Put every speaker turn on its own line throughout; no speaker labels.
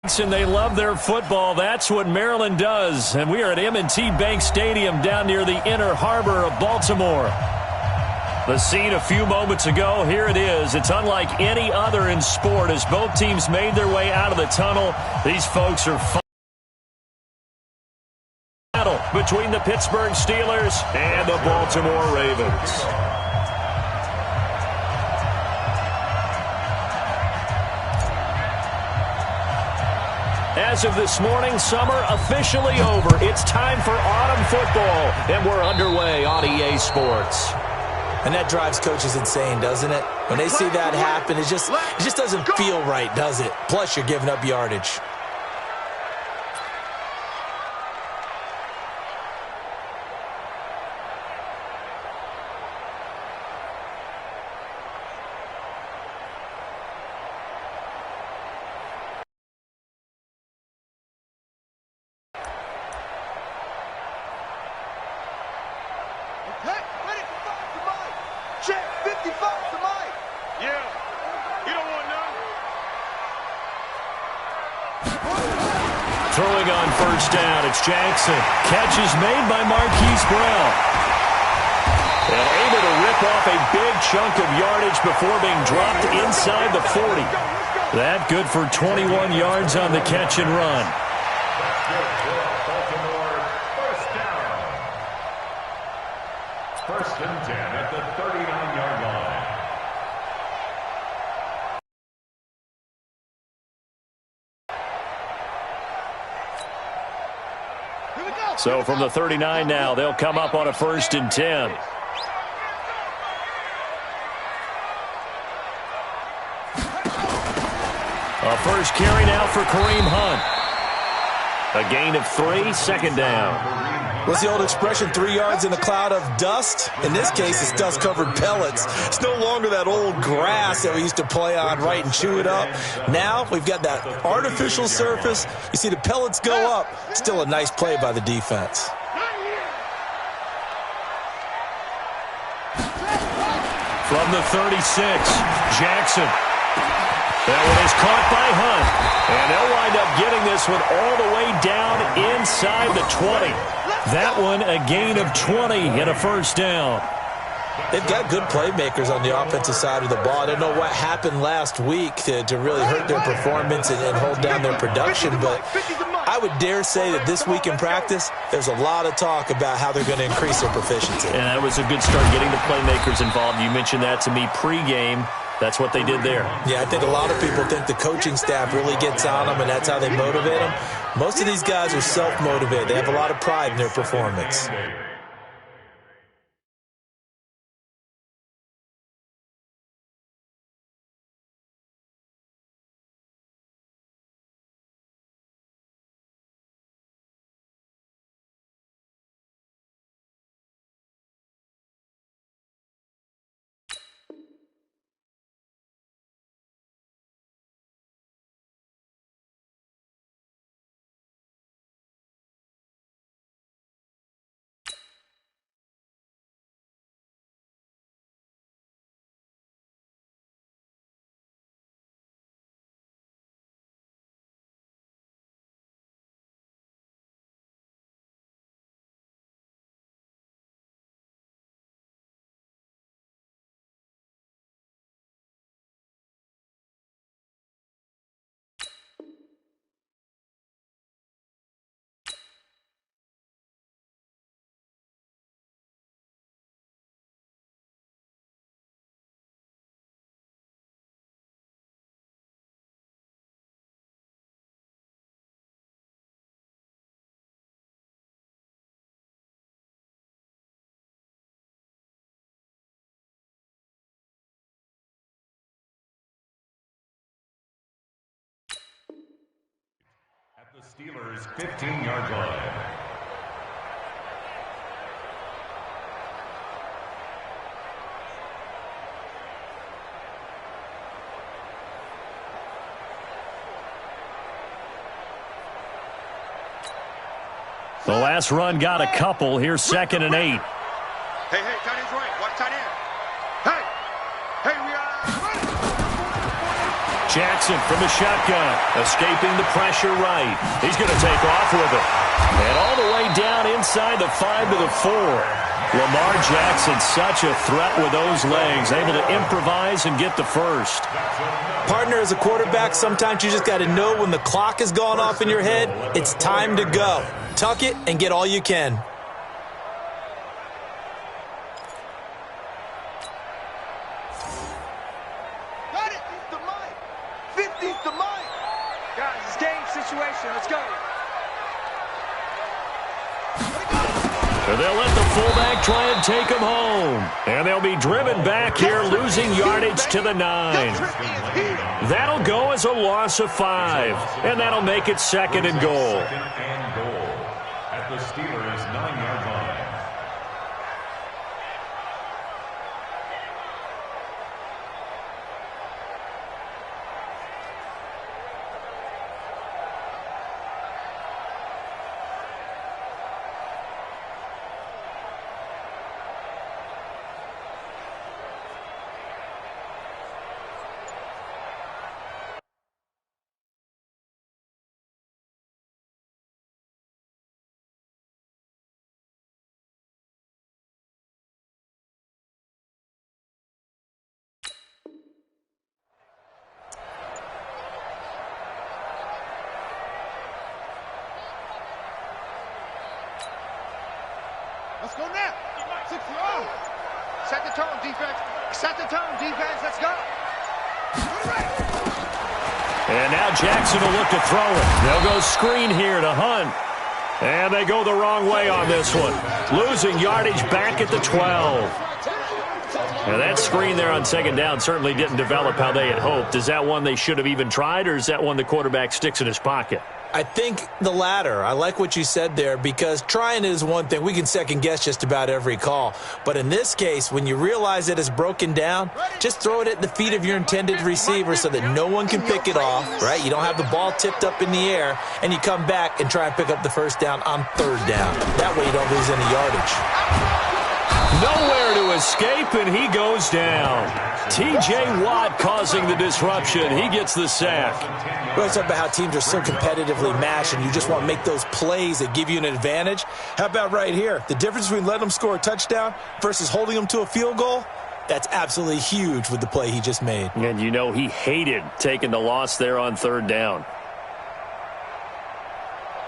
And they love their football. That's what Maryland does. And we are at M&T Bank Stadium down near the Inner Harbor of Baltimore. The scene a few moments ago, here it is. It's unlike any other in sport as both teams made their way out of the tunnel. These folks are battle between the Pittsburgh Steelers and the Baltimore Ravens. As of this morning, summer officially over. It's time for autumn football, and we're underway on EA Sports.
And that drives coaches insane, doesn't it? When they see that happen, it just doesn't feel right, does it? Plus, you're giving up yardage.
Throwing on first down, it's Jackson. Catch is made by Marquise Brown. And able to rip off a big chunk of yardage before being dropped inside the 40. That good for 21 yards on the catch and run.
First and 10 at the 39-yard line.
So from the 39 now, they'll come up on a first and 10. A first carry now for Kareem Hunt. A gain of 3, second down.
What's the old expression, 3 yards in a cloud of dust? In this case, it's dust-covered pellets. It's no longer that old grass that we used to play on, right, and chew it up. Now we've got that artificial surface. You see the pellets go up. Still a nice play by the defense.
From the 36, Jackson. That one is caught by Hunt. And they'll wind up getting this one all the way down inside the 20. That one a gain of 20 and a first down.
They've got good playmakers on the offensive side of the ball. I don't know what happened last week to really hurt their performance and hold down their production, but I would dare say that this week in practice, there's a lot of talk about how they're going to increase their proficiency.
And that was a good start getting the playmakers involved. You mentioned that to me pregame. That's what they did there.
Yeah, I think a lot of people think the coaching staff really gets on them, and that's how they motivate them. Most of these guys are self-motivated. They have a lot of pride in their performance.
The Steelers' 15-yard line.
The last run got a couple. Here's 2nd and 8.
Hey, tight end's right. Watch tight end. Hey, we are.
Jackson from the shotgun, escaping the pressure right. He's going to take off with it. And all the way down inside the 5 to the 4. Lamar Jackson, such a threat with those legs, able to improvise and get the first.
Partner, as a quarterback, sometimes you just got to know when the clock has gone off in your head, it's time to go. Tuck it and get all you can.
Got it. 50's the mic. Guys, it's game situation. Let's go.
So they'll let the fullback try and take him home. And they'll be driven back here, losing yardage to the 9. That'll go as a loss of 5. And that'll make it 2nd and goal.
At the Steelers' 9-yard line.
Let's go now. 60. Set the tone, defense. Set the tone, defense. Let's go.
And now Jackson will look to throw it. They'll go screen here to Hunt. And they go the wrong way on this one. Losing yardage back at the 12. Now that screen there on 2nd down certainly didn't develop how they had hoped. Is that one they should have even tried, or is that one the quarterback sticks in his pocket?
I think the latter. I like what you said there, because trying it is one thing. We can second guess just about every call. But in this case, when you realize it is broken down, just throw it at the feet of your intended receiver so that no one can pick it off, right? You don't have the ball tipped up in the air, and you come back and try and pick up the 1st down on 3rd down. That way you don't lose any yardage.
Nowhere to escape, and he goes down. T.J. Watt causing the disruption. He gets the sack.
We always talk about how teams are so competitively matched, and you just want to make those plays that give you an advantage. How about right here? The difference between letting them score a touchdown versus holding them to a field goal, that's absolutely huge with the play he just made.
And you know he hated taking the loss there on 3rd down.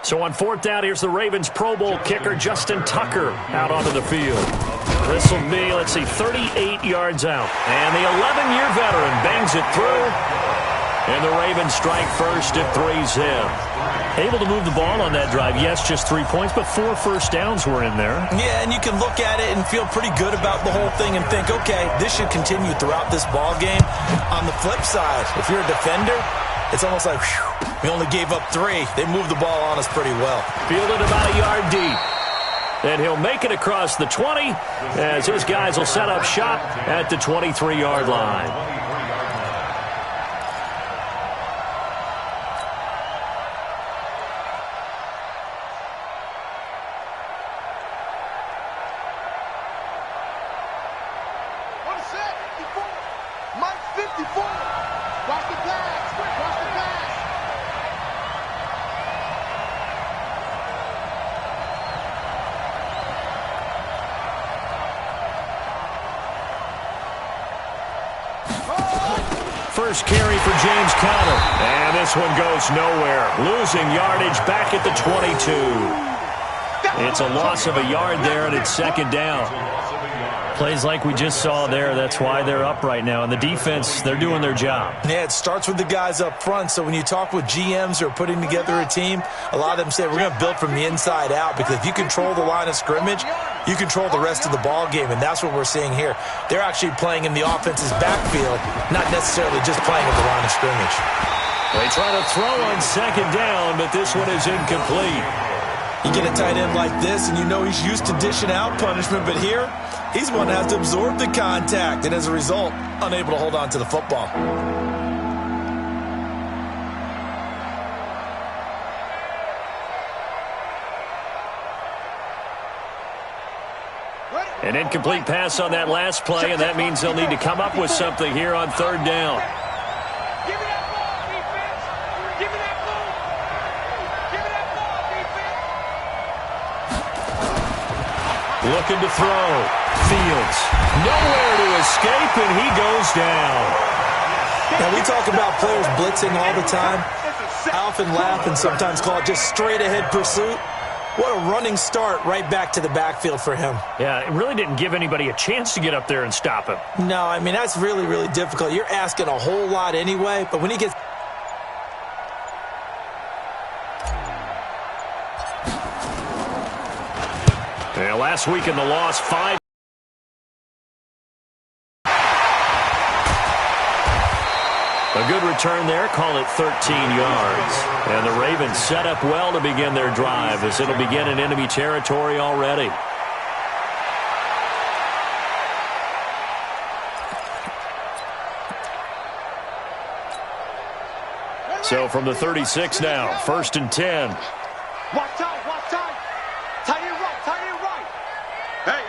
So on 4th down, here's the Ravens Pro Bowl kicker Justin Tucker out onto the field. This will be, 38 yards out. And the 11-year veteran bangs it through. And the Ravens strike first at 3-zip. Able to move the ball on that drive. Yes, just 3 points, but 4 first downs were in there.
Yeah, and you can look at it and feel pretty good about the whole thing and think, okay, this should continue throughout this ball game. On the flip side, if you're a defender, it's almost like, whew, we only gave up 3. They moved the ball on us pretty well.
Fielded about a yard deep. And he'll make it across the 20 as his guys will set up shop at the 23-yard line. First carry for James Conner. And this one goes nowhere. Losing yardage back at the 22. It's a loss of a yard there, and it's 2nd down. Plays like we just saw there. That's why they're up right now. And the defense, they're doing their job.
Yeah, it starts with the guys up front. So when you talk with GMs who are putting together a team, a lot of them say we're going to build from the inside out, because if you control the line of scrimmage, you control the rest of the ball game, and that's what we're seeing here. They're actually playing in the offense's backfield, not necessarily just playing at the line of scrimmage.
They try to throw on 2nd down, but this one is incomplete.
You get a tight end like this, and you know he's used to dishing out punishment, but here, he's one that has to absorb the contact, and as a result, unable to hold on to the football.
An incomplete pass on that last play, and that means they'll need to come up with something here on 3rd down.
Give me that ball.
Looking to throw. Fields. Nowhere to escape, and he goes down.
Now, we talk about players blitzing all the time. I often laugh and sometimes call it just straight-ahead pursuit. What a running start right back to the backfield for him.
Yeah, it really didn't give anybody a chance to get up there and stop him.
No, I mean, that's really, really difficult. You're asking a whole lot anyway, but when he gets...
Yeah, last week in the loss, 5. A good return there, call it 13 yards. And the Ravens set up well to begin their drive as it'll begin in enemy territory already. So from the 36 now, 1st and 10.
Watch out, watch out. Tight end right, tight end right. Hey.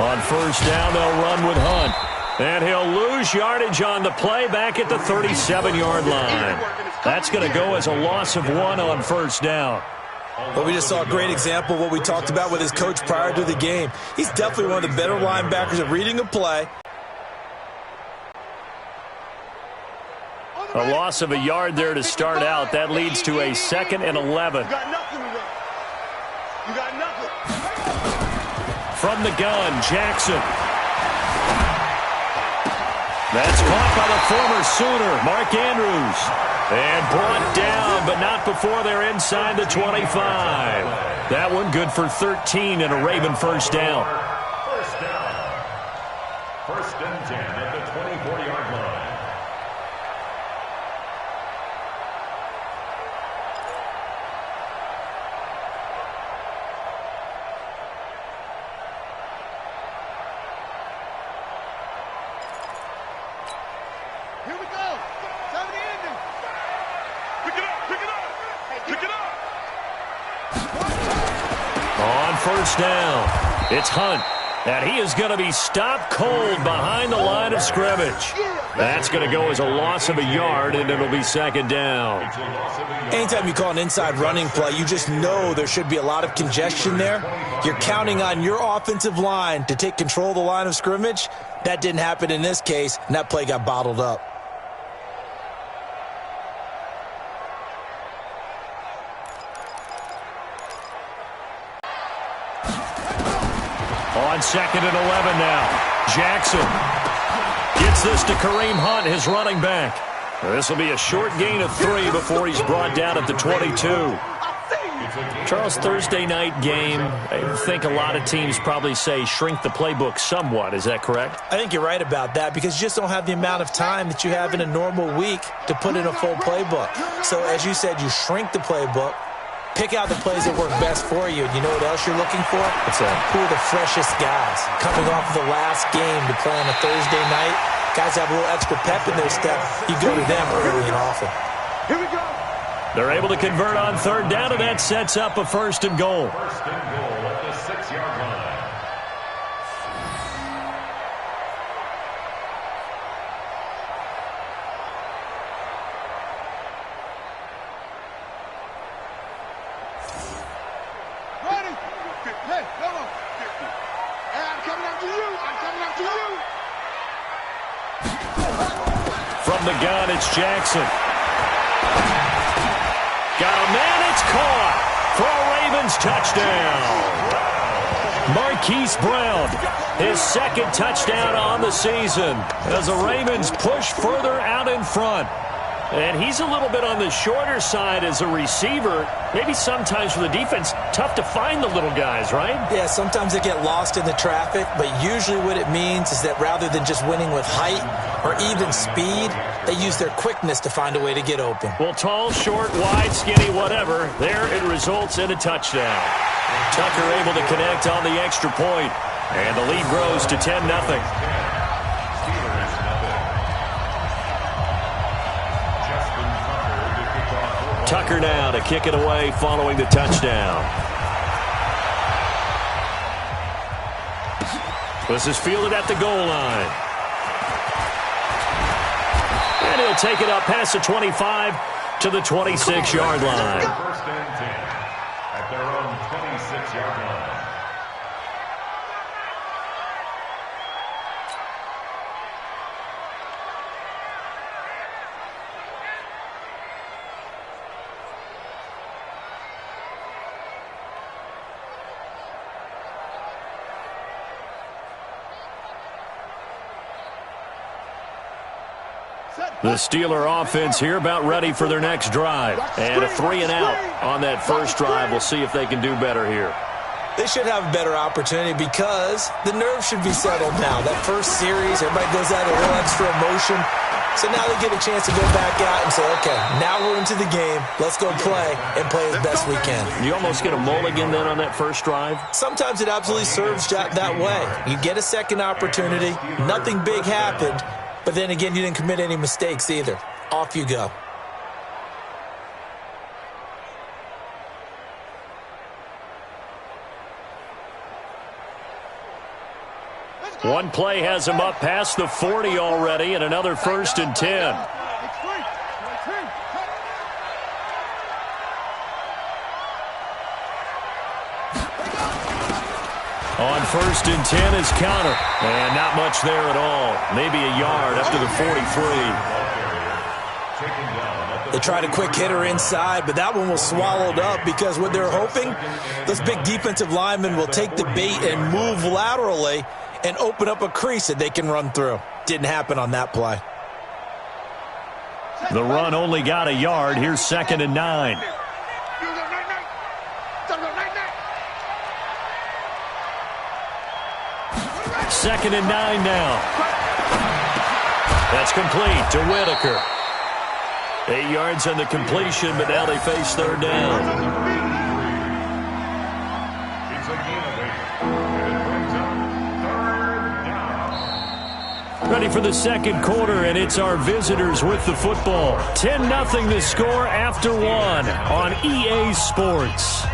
On 1st down, they'll run with Hunt. And he'll lose yardage on the play back at the 37-yard line. That's going to go as a loss of 1 on 1st down.
Well, we just saw a great example of what we talked about with his coach prior to the game. He's definitely one of the better linebackers at reading a play.
A loss of a yard there to start out. That leads to a 2nd and 11.
You got nothing to run. You got nothing.
From the gun, Jackson. That's caught by the former Sooner, Mark Andrews. And brought down, but not before they're inside the 25. That one good for 13 and a Raven 1st down.
1st and 10 at the 24-yard line.
Here we go. 70 ending. Pick it up, pick it up. Pick it up.
On 1st down, it's Hunt. And he is going to be stopped cold behind the line of scrimmage. That's going to go as a loss of a yard, and it'll be 2nd down.
Anytime you call an inside running play, you just know there should be a lot of congestion there. You're counting on your offensive line to take control of the line of scrimmage. That didn't happen in this case, and that play got bottled up.
On 2nd and 11 now, Jackson gets this to Kareem Hunt, his running back. This will be a short gain of 3 before he's brought down at the 22. Charles, Thursday night game, I think a lot of teams probably say shrink the playbook somewhat. Is that correct?
I think you're right about that because you just don't have the amount of time that you have in a normal week to put in a full playbook. So as you said, you shrink the playbook. Pick out the plays that work best for you. You know what else you're looking for?
What's that?
Who are the freshest guys? Coming off of the last game to play on a Thursday night, guys have a little extra pep in their step. You go to them early and often.
Here we go.
They're able to convert on 3rd down, and that sets up a 1st and goal.
1st and goal at the 6-yard line.
Ready? Hey, come on. Hey, I'm coming after you. I'm coming after you.
From the gun, it's Jackson. Got a man, it's caught for a Ravens touchdown. Marquise Brown, his 2nd touchdown on the season as the Ravens push further out in front. And he's a little bit on the shorter side as a receiver. Maybe sometimes for the defense, tough to find the little guys, right?
Yeah, sometimes they get lost in the traffic, but usually what it means is that rather than just winning with height or even speed, they use their quickness to find a way to get open.
Well, tall, short, wide, skinny, whatever, there it results in a touchdown. Tucker able to connect on the extra point, and the lead grows to 10-0. Tucker now to kick it away following the touchdown. This is fielded at the goal line. And he'll take it up past the 25 to the 26-yard line.
1st and 10 at their own 26-yard line.
The Steeler offense here about ready for their next drive. And a 3-and-out on that first drive. We'll see if they can do better here.
They should have a better opportunity because the nerves should be settled now. That first series, everybody goes out a little extra emotion. So now they get a chance to go back out and say, okay, now we're into the game. Let's go play and play as best we can.
You almost get a mulligan then on that first drive?
Sometimes it absolutely serves that way. You get a second opportunity. Nothing big happened. But then again, you didn't commit any mistakes either. Off you go.
One play has him up past the 40 already, and another 1st and 10. On 1st and 10 is counter. And not much there at all. Maybe a yard up to the 43.
They tried a quick hitter inside, but that one was swallowed up because what they're hoping, those big defensive linemen will take the bait and move laterally and open up a crease that they can run through. Didn't happen on that play.
The run only got a yard. Here's 2nd and 9. Second and 9 now. That's complete to Whitaker. 8 yards on the completion, but now they face 3rd down. Ready for the second quarter, and it's our visitors with the football. 10-0 the score after 1 on EA Sports.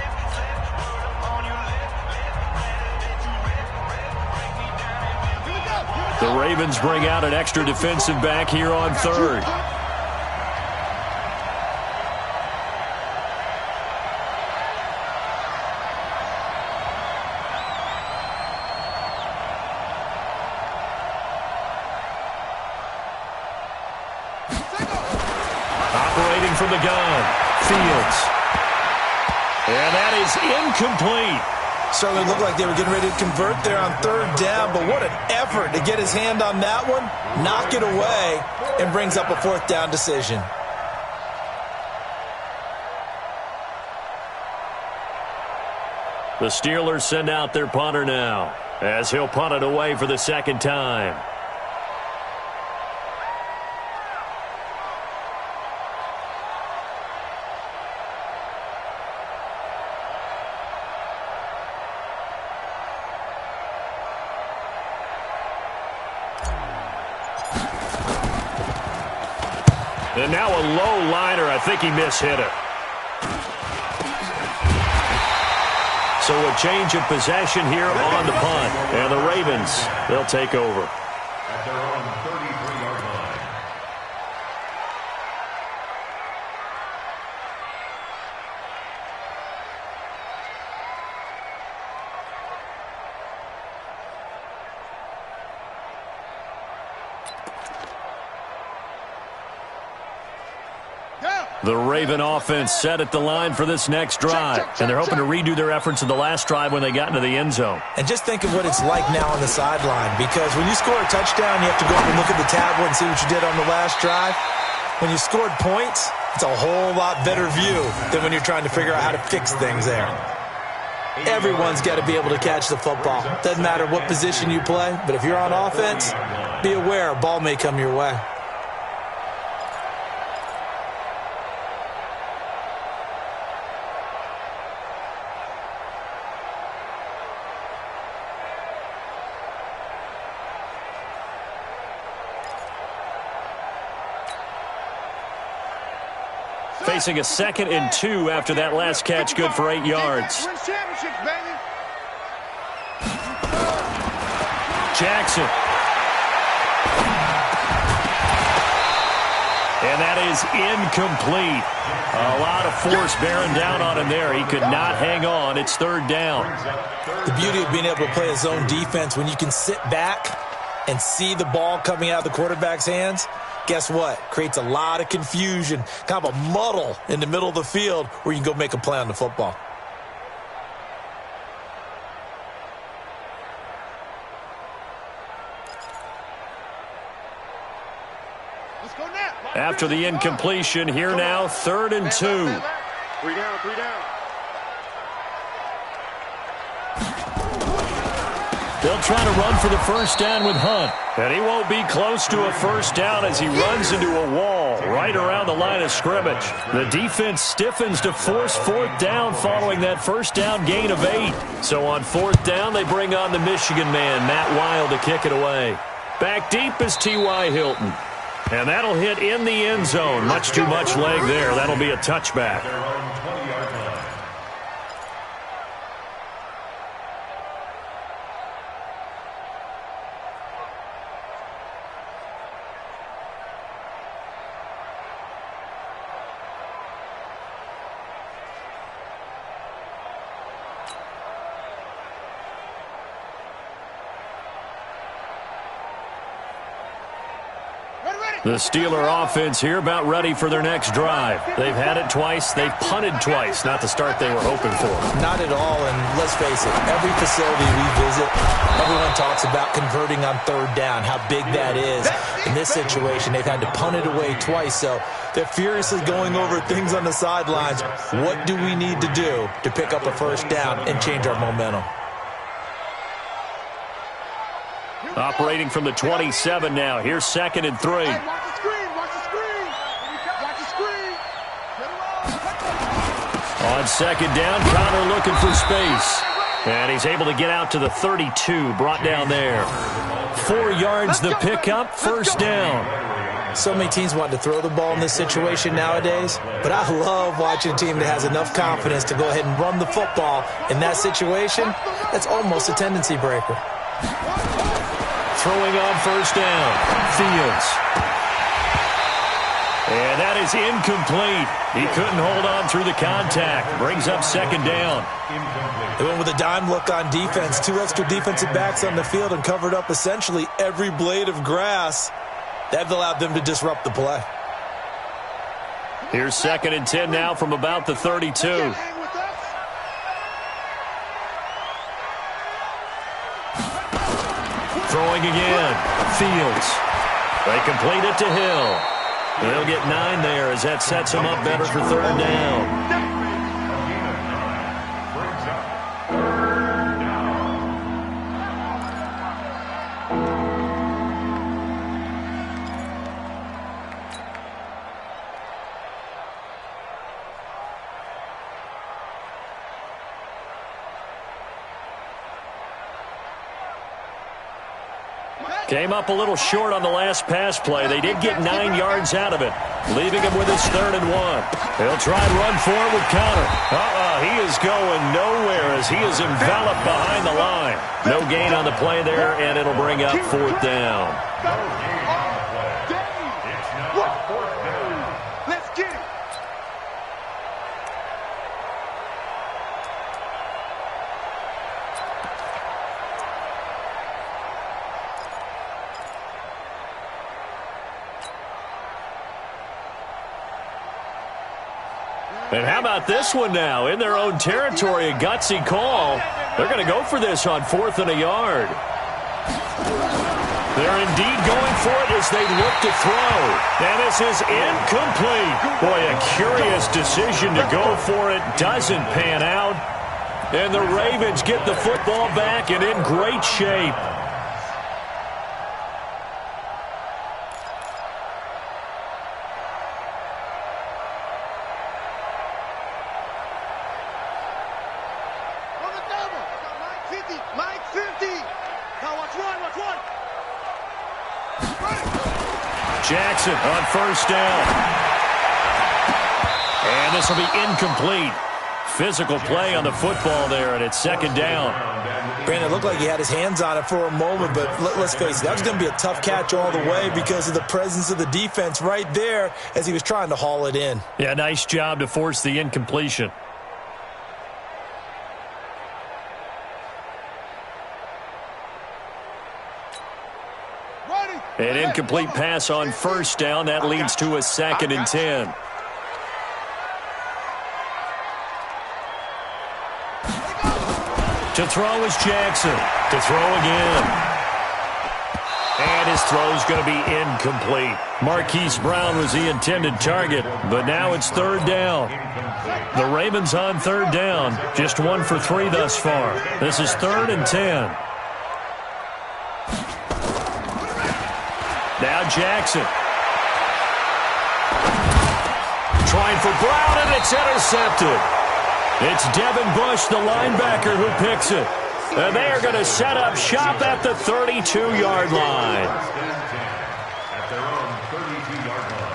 The Ravens bring out an extra defensive back here on 3rd. Operating from the gun, Fields. And that is incomplete.
Certainly looked like they were getting ready to convert there on 3rd down, but what an effort to get his hand on that one, knock it away, and brings up a 4th down decision.
The Steelers send out their punter now, as he'll punt it away for the 2nd time. And now a low liner. I think he mishit it. So a change of possession here on the punt. And the Ravens, they'll take over.
At their own 33-yard line.
The Raven offense set at the line for this next drive. And they're hoping to redo their efforts in the last drive when they got into the end zone.
And just think of what it's like now on the sideline, because when you score a touchdown, you have to go up and look at the tablet and see what you did on the last drive. When you scored points, it's a whole lot better view than when you're trying to figure out how to fix things there. Everyone's got to be able to catch the football. Doesn't matter what position you play, but if you're on offense, be aware a ball may come your way.
Facing a 2nd and 2 after that last catch, good for 8 yards. Jackson. And that is incomplete. A lot of force bearing down on him there. He could not hang on. It's 3rd down.
The beauty of being able to play a zone defense when you can sit back and see the ball coming out of the quarterback's hands, guess what? Creates a lot of confusion, kind of a muddle in the middle of the field where you can go make a play on the football.
After the incompletion, here now, 3rd and 2.
3 down, 3 down.
They'll try to run for the first down with Hunt. And he won't be close to a first down as he runs into a wall right around the line of scrimmage. The defense stiffens to force 4th down following that first down gain of 8. So on 4th down, they bring on the Michigan man, Matt Wild, to kick it away. Back deep is T.Y. Hilton. And that'll hit in the end zone. Much too much leg there. That'll be a touchback. The Steeler offense here about ready for their next drive. They've had it twice. They've punted twice. Not the start they were hoping for.
Not at all, and let's face it, every facility we visit, everyone talks about converting on 3rd down, how big that is. In this situation, they've had to punt it away twice, so they're furiously going over things on the sidelines. What do we need to do to pick up a first down and change our momentum?
Operating from the 27 now. Here's 2nd and 3.
Hey, watch the screen, watch the screen. Watch the screen.
On 2nd down, Connor looking for space. And he's able to get out to the 32, brought down there. 4 yards the pickup, first down.
So many teams want to throw the ball in this situation nowadays, but I love watching a team that has enough confidence to go ahead and run the football. In that situation, that's almost a tendency breaker.
Throwing on first down, Fields. And that is incomplete. He couldn't hold on through the contact. Brings up 2nd down.
They went with a dime look on defense. 2 extra defensive backs on the field and covered up essentially every blade of grass. That allowed them to disrupt the play.
Here's 2nd and 10 now from about the 32. Throwing again, Fields. They complete it to Hill. They'll get 9 there as that sets them up better for 3rd down. Came up a little short on the last pass play. They did get 9 yards out of it, leaving him with his 3rd and 1. They'll try and run for it with Connor. He is going nowhere as he is enveloped behind the line. No gain on the play there, and it'll bring up 4th down.
Let's get it.
And how about this one now? In their own territory, a gutsy call. They're going to go for this on 4th and a yard. They're indeed going for it as they look to throw. And this is incomplete. Boy, a curious decision to go for it. Doesn't pan out. And the Ravens get the football back and in great shape. Jackson on first down. And this will be incomplete. Physical play on the football there, and it's 2nd down.
Brandon, it looked like he had his hands on it for a moment, but let's face it, that was going to be a tough catch all the way because of the presence of the defense right there as he was trying to haul it in.
Yeah, nice job to force the incompletion. An incomplete pass on first down. That leads to a 2nd and 10. To throw is Jackson. To throw again. And his throw's going to be incomplete. Marquise Brown was the intended target, but now it's third down. The Ravens on third down, just 1 for 3 thus far. This is 3rd and 10. Now Jackson. Trying for Brown, and it's intercepted. It's Devin Bush, the linebacker, who picks it. And they are going to set up shop at the 32-yard line.
At their own 32-yard line.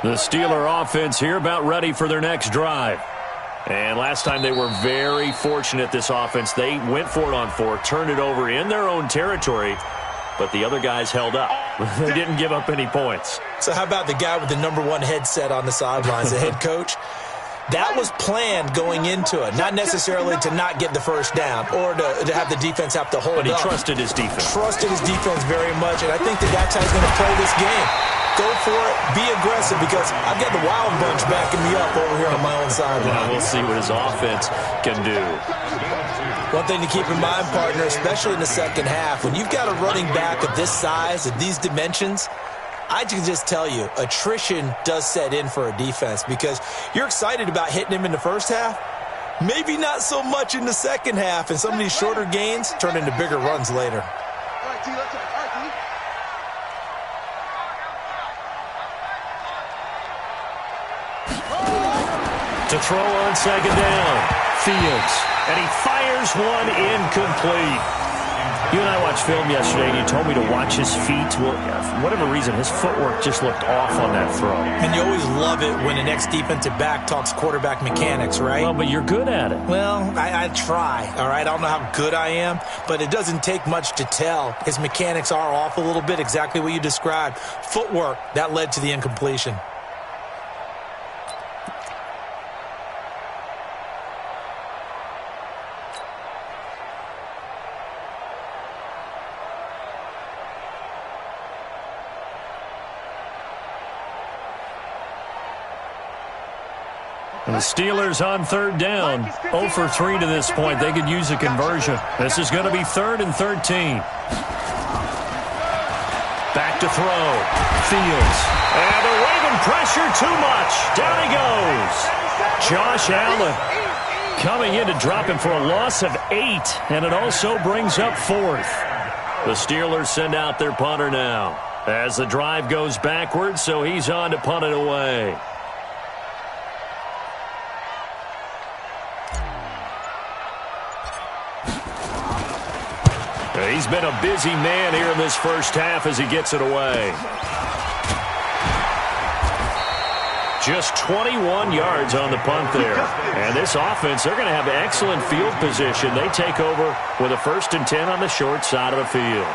The Steeler offense here about ready for their next drive. And last time they were very fortunate, this offense. They went for it on 4, turned it over in their own territory, but the other guys held up. They didn't give up any points.
So how about the guy with the #1 headset on the sidelines, the head coach? That was planned going into it, not necessarily to not get the first down or to have the defense have to hold up.
But he trusted his defense.
Trusted his defense very much, and I think that's how he's going to play this game. Go for it, be aggressive, because I've got the Wild Bunch backing me up over here on my own sideline.
We'll see what his offense can do.
One thing to keep in mind, partner, especially in the second half, when you've got a running back of this size, of these dimensions, I can just tell you, attrition does set in for a defense, because you're excited about hitting him in the first half, maybe not so much in the second half, and some of these shorter gains turn into bigger runs later.
All right, T, let's go. All right, T.
To throw on second down, Fields. And he fires one incomplete. You and I watched film yesterday, and you told me to watch his feet. Well, for whatever reason, his footwork just looked off on that throw.
And you always love it when the next defensive back talks quarterback mechanics, right?
Well, but you're good at it.
Well, I try, all right? I don't know how good I am, but it doesn't take much to tell. His mechanics are off a little bit, exactly what you described. Footwork, that led to the incompletion.
And the Steelers on third down, 0 for 3 to this point. They could use a conversion. This is going to be 3rd and 13. Back to throw. Fields. And the Raven pressure too much. Down he goes. Josh Allen coming in to drop him for a loss of 8. And it also brings up 4th. The Steelers send out their punter now as the drive goes backwards, so he's on to punt it away. He's been a busy man here in this first half as he gets it away. Just 21 yards on the punt there. And this offense, they're going to have excellent field position. They take over with a 1st and 10 on the short side of the field.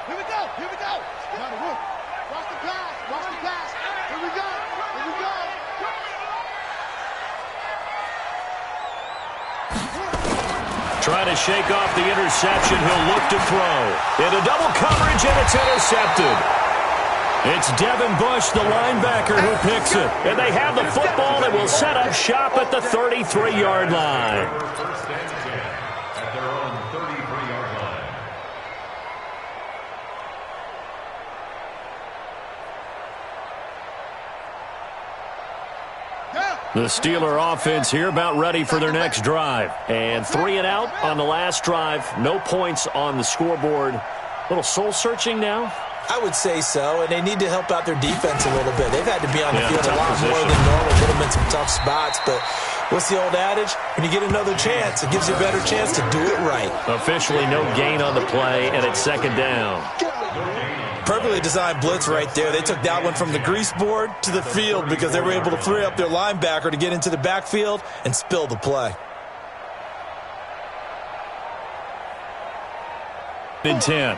Here we go. Here we go. Now the roof. Watch the pass. Watch the pass. Here we go. Here we go.
Trying to shake off the interception. He'll look to throw. Into double coverage, and it's intercepted. It's Devin Bush, the linebacker, who picks it. And they have the football and will set up shop at the 33-yard line.
First and 10 at their own 33-yard line.
The Steeler offense here about ready for their next drive. And 3 and out on the last drive. No points on the scoreboard. A little soul-searching now.
I would say so, and they need to help out their defense a little bit. They've had to be on the field a lot
position.
more than normal, put them in some tough spots. But What's the old adage? When you get another chance, it gives you a better chance to do it right.
Officially no gain on the play, and it's second down.
Perfectly designed blitz right there. They took that one from the grease board to the field because they were able to free up their linebacker to get into the backfield and spill the play.
In 10.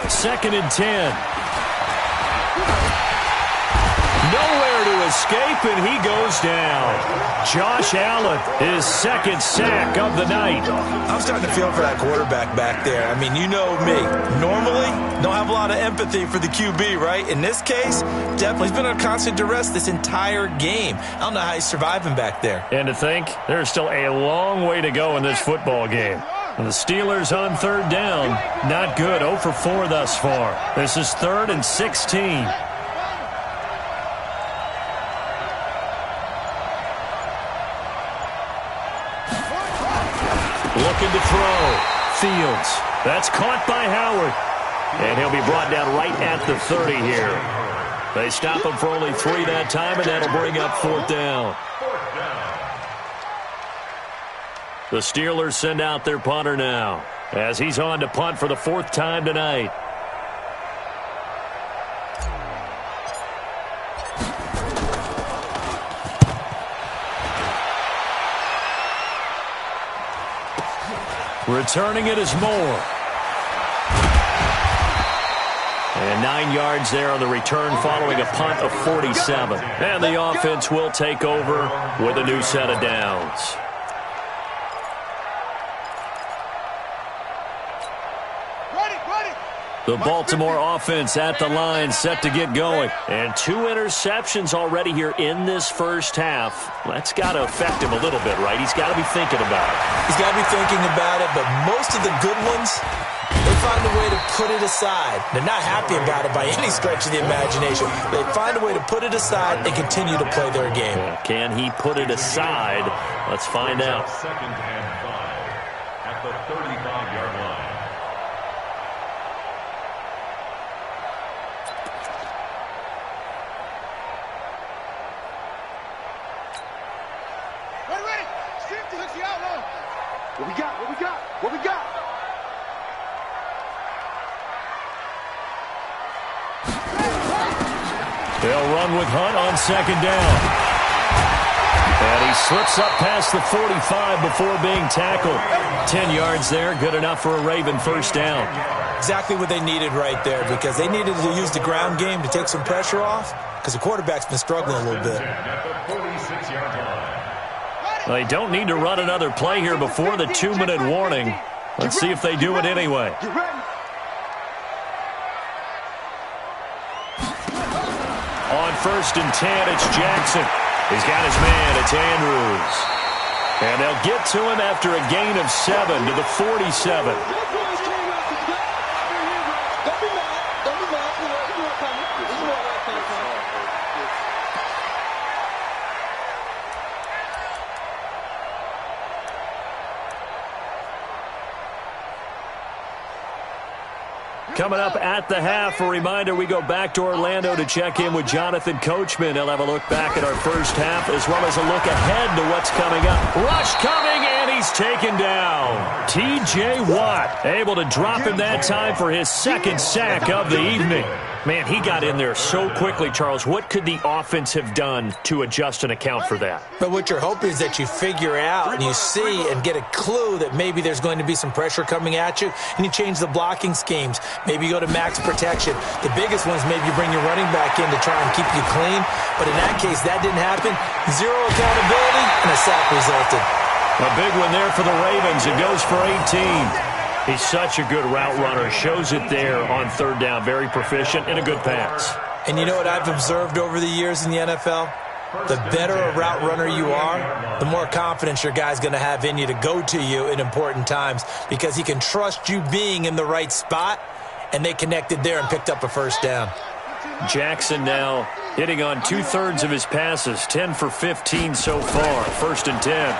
Second and 10. Nowhere to escape, and he goes down. Josh Allen, his second sack of the night.
I'm starting to feel for that quarterback back there. I mean, you know me. Normally, don't have a lot of empathy for the QB, right? In this case, definitely. He's been under constant duress this entire game. I don't know how he's surviving back there.
And to think, there's still a long way to go in this football game. And the Steelers on third down, not good. 0 for 4 thus far. This is 3rd and 16. Looking to throw. Fields. That's caught by Howard. And he'll be brought down right at the 30 here. They stop him for only 3 that time, and that'll bring up 4th down. The Steelers send out their punter now, as he's on to punt for the 4th time tonight. Returning it is Moore. And 9 yards there on the return following a punt of 47. And the offense will take over with a new set of downs. The Baltimore offense at the line, set to get going. And 2 interceptions already here in this first half. That's got to affect him a little bit, right? He's got to be thinking about it.
He's got to be thinking about it, but most of the good ones, they find a way to put it aside. They're not happy about it by any stretch of the imagination. They find a way to put it aside and continue to play their game.
Can he put it aside? Let's find out.
Second and 5 at the 35-yard line.
What we got?
They'll run with Hunt on second down. And he slips up past the 45 before being tackled. 10 yards there, good enough for a Raven first down.
Exactly what they needed right there, because they needed to use the ground game to take some pressure off, because the quarterback's been struggling a little bit.
They don't need to run another play here before the 2-minute warning. Let's see if they do it anyway. On 1st and 10, it's Jackson. He's got his man. It's Andrews. And they'll get to him after a gain of 7 to the 47. Coming up at the half, a reminder, we go back to Orlando to check in with Jonathan Coachman. He'll have a look back at our first half as well as a look ahead to what's coming up. Rush coming, and he's taken down. T.J. Watt able to drop him that time for his second sack of the evening. Man, he got in there so quickly, Charles. What could the offense have done to adjust and account for that?
But what you're hoping is that you figure out and you see and get a clue that maybe there's going to be some pressure coming at you, and you change the blocking schemes. Maybe you go to max protection. The biggest ones, maybe you bring your running back in to try and keep you clean. But in that case, that didn't happen. 0 accountability, and a sack resulted.
A big one there for the Ravens. It goes for 18. He's such a good route runner. Shows it there on third down. Very proficient and a good pass.
And you know what I've observed over the years in the NFL? The better a route runner you are, the more confidence your guy's going to have in you to go to you in important times, because he can trust you being in the right spot, and they connected there and picked up a first down.
Jackson now hitting on 2/3 of his passes, 10 for 15 so far. 1st and 10.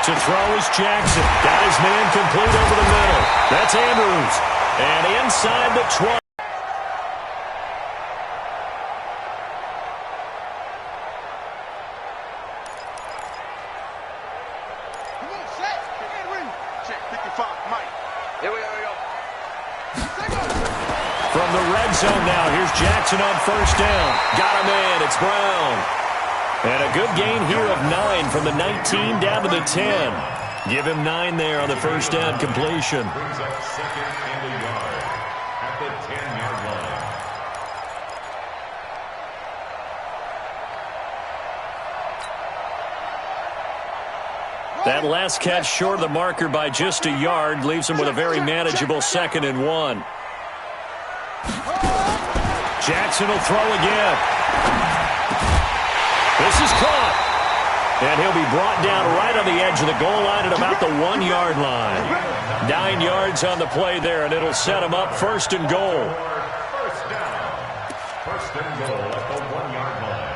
To throw is Jackson. Got his man complete over the middle. That's Andrews. And inside the 20.
Here we go.
From the red zone now, here's Jackson on first down. Got him in. It's Brown. And a good gain here of 9 from the 19 down to the 10. Give him 9 there on the first down completion.
Brings up second and a yard at the 10-yard line.
That last catch short of the marker by just a yard leaves him with a very manageable 2nd and 1. Jackson will throw again. This is caught. And he'll be brought down right on the edge of the goal line at about the 1-yard line. 9 yards on the play there, and it'll set him up 1st and goal.
First down. 1st and goal at the 1-yard line.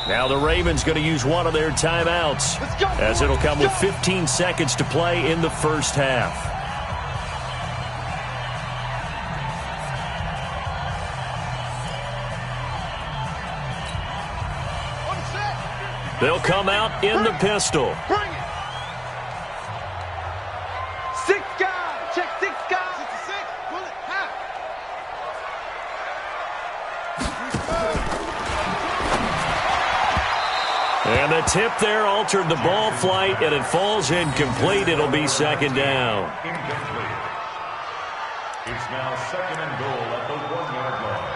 Now the Ravens going to use one of their timeouts, as it'll come with 15 seconds to play in the first half. They'll come out in the pistol.
Bring it. 6 guys. Check 6 guys. 66. Pull it. Half.
And the tip there altered the ball flight, and it falls incomplete. It'll be 2nd down.
Incomplete. It's now 2nd and goal at the 1-yard line.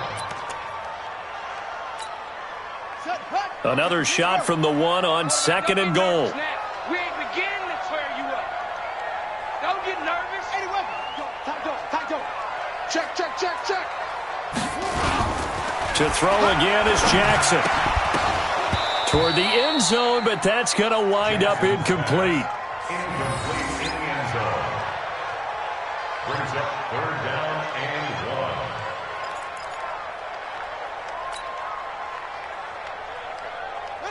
Another shot from the 1 on 2nd and goal.
We ain't beginning to tear you up. Don't get nervous. Anyway, tight. Check.
To throw again is Jackson. Toward the end zone, but that's going to wind up incomplete.
Incomplete in the end zone. Brings up 3rd down and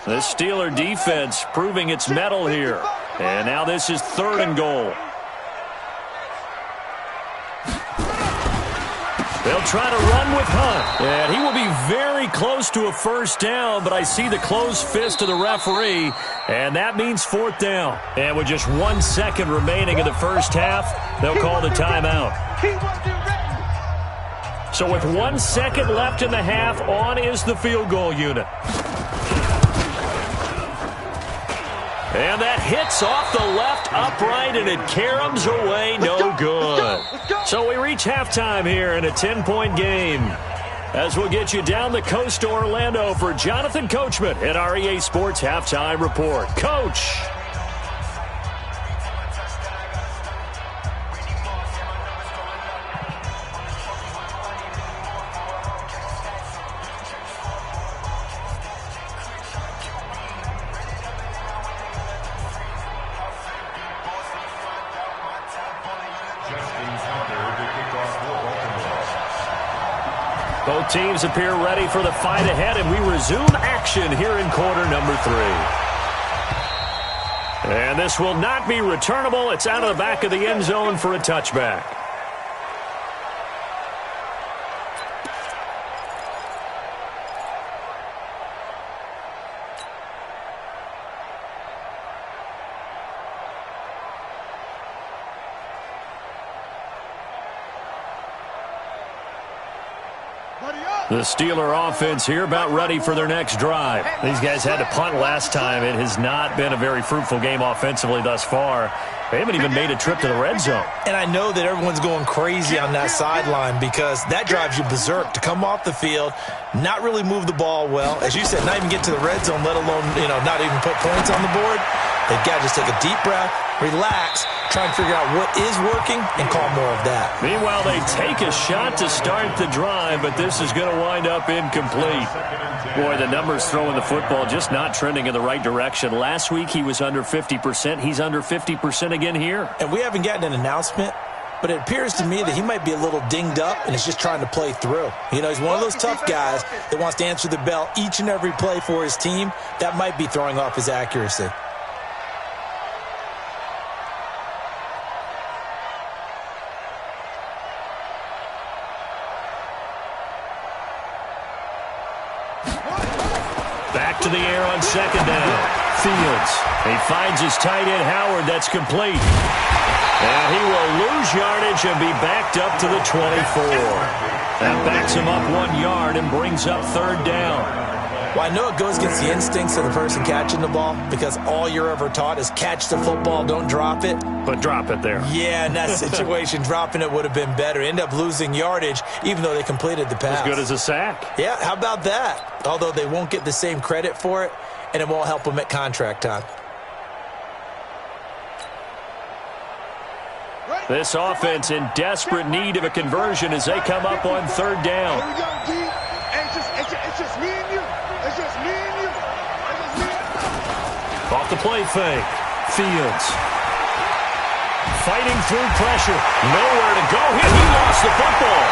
1.
The Steeler defense proving its mettle here. And now this is 3rd and goal. They'll try to run with Hunt. And he will be very close to a first down, but I see the closed fist of the referee, and that means 4th down. And with just 1 second remaining in the first half, they'll call the timeout. So with 1 second left in the half, on is the field goal unit. And that hits off the left upright, and it caroms away, no good. So we reach halftime here in a 10-point game. As we'll get you down the coast to Orlando for Jonathan Coachman at our EA Sports Halftime Report. Coach. Both teams appear ready for the fight ahead, and we resume action here in quarter number 3. And this will not be returnable. It's out of the back of the end zone for a touchback. The Steeler offense here about ready for their next drive. These guys had to punt last time. It has not been a very fruitful game offensively thus far. They haven't even made a trip to the red zone.
And I know that everyone's going crazy on that sideline because that drives you berserk to come off the field, not really move the ball well. As you said, not even get to the red zone, let alone, not even put points on the board. They've got to just take a deep breath, relax, try and figure out what is working, and call more of that.
Meanwhile, they take a shot to start the drive, but this is going to wind up incomplete. Boy, the numbers throwing the football just not trending in the right direction. Last week, he was under 50%. He's under 50% again here.
And we haven't gotten an announcement, but it appears to me that he might be a little dinged up and is just trying to play through. He's one of those tough guys that wants to answer the bell each and every play for his team. That might be throwing off his accuracy.
Back to the air on second down. Fields. He finds his tight end, Howard. That's complete. And he will lose yardage and be backed up to the 24. That backs him up 1 yard and brings up third down.
Well, I know it goes against the instincts of the person catching the ball because all you're ever taught is catch the football, don't drop it.
But drop it there.
Yeah, in that situation, dropping it would have been better. End up losing yardage, even though they completed the pass.
As good as a sack.
Yeah, how about that? Although they won't get the same credit for it, and it won't help them at contract time.
This offense in desperate need of a conversion as they come up on third down.
Here we go, D. It's just me and you. It's just me and you.
Off the play fake. Fields. Fighting through pressure. Nowhere to go. He lost the football.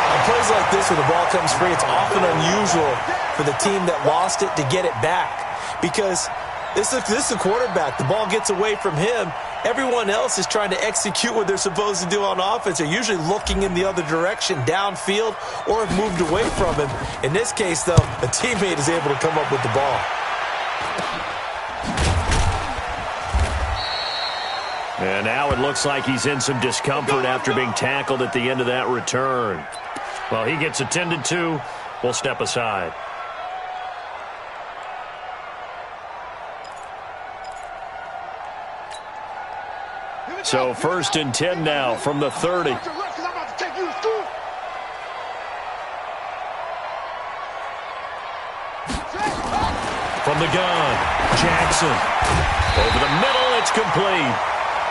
On plays like this where the ball comes free, it's often unusual for the team that lost it to get it back. Because this is the quarterback. The ball gets away from him. Everyone else is trying to execute what they're supposed to do on offense. They're usually looking in the other direction, downfield, or have moved away from him. In this case, though, a teammate is able to come up with the ball.
And now it looks like he's in some discomfort after being tackled at the end of that return. Well, he gets attended to. We'll step aside. So 1st and 10 now from the 30. From the gun, Jackson. Over the middle, it's complete.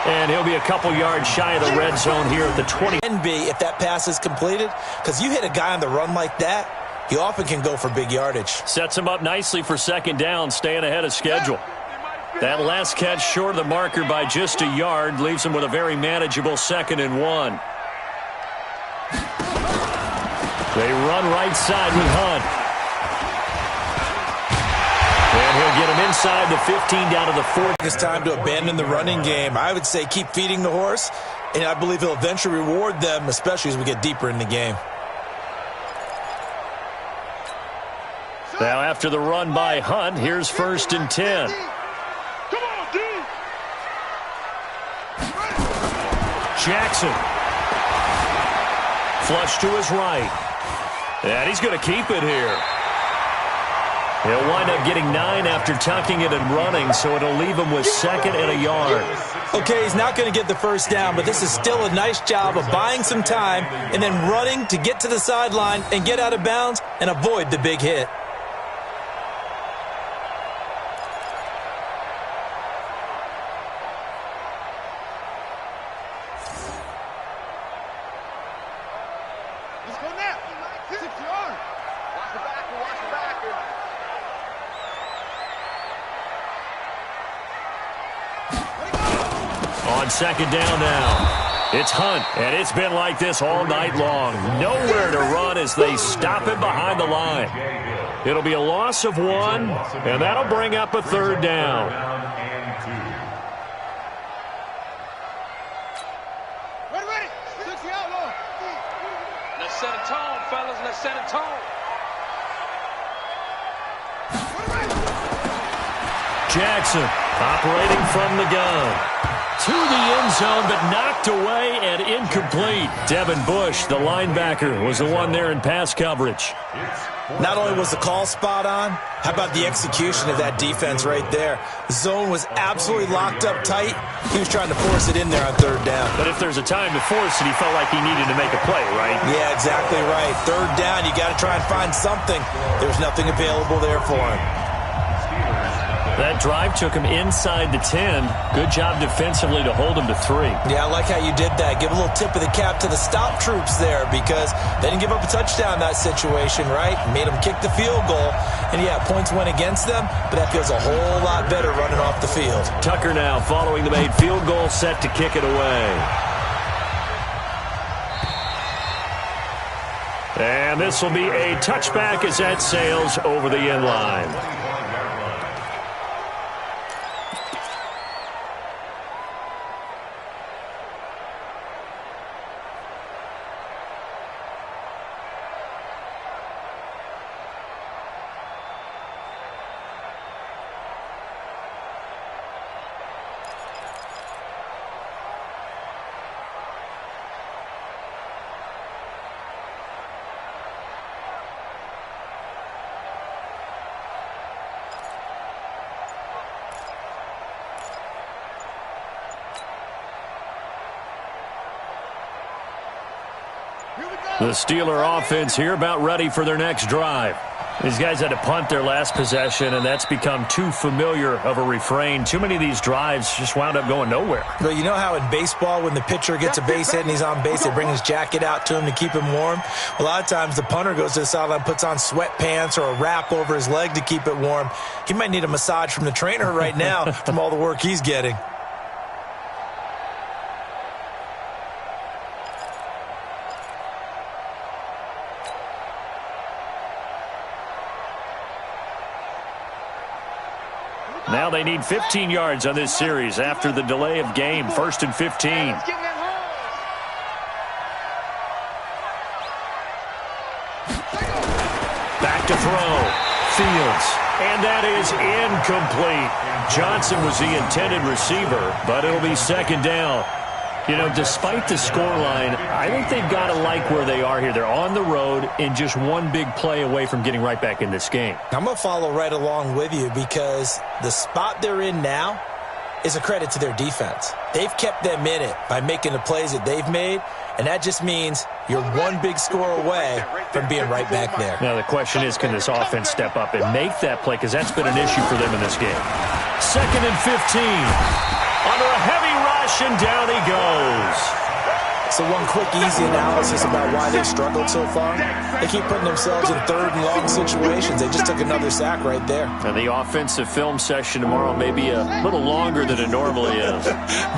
And he'll be a couple yards shy of the red zone here at the 20.
Can be if that pass is completed, because you hit a guy on the run like that, he often can go for big yardage.
Sets him up nicely for second down, staying ahead of schedule. That last catch short of the marker by just a yard leaves him with a very manageable 2nd and 1. They run right side with Hunt. And he'll get him inside the 15 down to the 4.
It's time to abandon the running game. I would say keep feeding the horse, and I believe he'll eventually reward them, especially as we get deeper in the game.
Now after the run by Hunt, here's 1st and 10. Jackson. Flush to his right. And he's going to keep it here. He'll wind up getting 9 after tucking it and running, so it'll leave him with 2nd and a yard.
Okay, he's not going to get the first down, but this is still a nice job of buying some time and then running to get to the sideline and get out of bounds and avoid the big hit.
On second down now, it's Hunt, and it's been like this all night long. Nowhere to run as they stop him behind the line. It'll be a loss of 1, and that'll bring up a 3rd down.
Ready. Let's set a tone, fellas. Let's set a tone.
Jackson operating from the gun. To the end zone, but knocked away and incomplete. Devin Bush, the linebacker, was the one there in pass coverage.
Not only was the call spot on, how about the execution of that defense right there? The zone was absolutely locked up tight. He was trying to force it in there on 3rd down.
But if there's a time to force it, he felt like he needed to make a play, right?
Yeah, exactly right. 3rd down, you got to try and find something. There's nothing available there for him.
That drive took him inside the 10. Good job defensively to hold him to 3.
Yeah, I like how you did that. Give a little tip of the cap to the stop troops there because they didn't give up a touchdown in that situation, right? Made them kick the field goal. And, yeah, points went against them, but that feels a whole lot better running off the field.
Tucker now following the made field goal, set to kick it away. And this will be a touchback as that sails over the end line. The Steeler offense here about ready for their next drive. These guys had to punt their last possession, and that's become too familiar of a refrain. Too many of these drives just wound up going nowhere.
Well, you know how in baseball when the pitcher gets a base hit and he's on base, they bring his jacket out to him to keep him warm? A lot of times the punter goes to the sideline, puts on sweatpants or a wrap over his leg to keep it warm. He might need a massage from the trainer right now from all the work he's getting.
Now they need 15 yards on this series after the delay of game. 1st and 15. Back to throw. Fields. And that is incomplete. Johnson was the intended receiver, but it'll be 2nd down. You know, despite the scoreline, I think they've got to like where they are here. They're on the road and just one big play away from getting right back in this game.
I'm going to follow right along with you because the spot they're in now is a credit to their defense. They've kept them in it by making the plays that they've made, and that just means you're one big score away from being right back there.
Now the question is, can this offense step up and make that play, because that's been an issue for them in this game. 2nd and 15. Under a heavy rush, and down he goes.
So one quick, easy analysis about why they've struggled so far. They keep putting themselves in 3rd and long situations. They just took another sack right there.
And the offensive film session tomorrow may be a little longer than it normally is.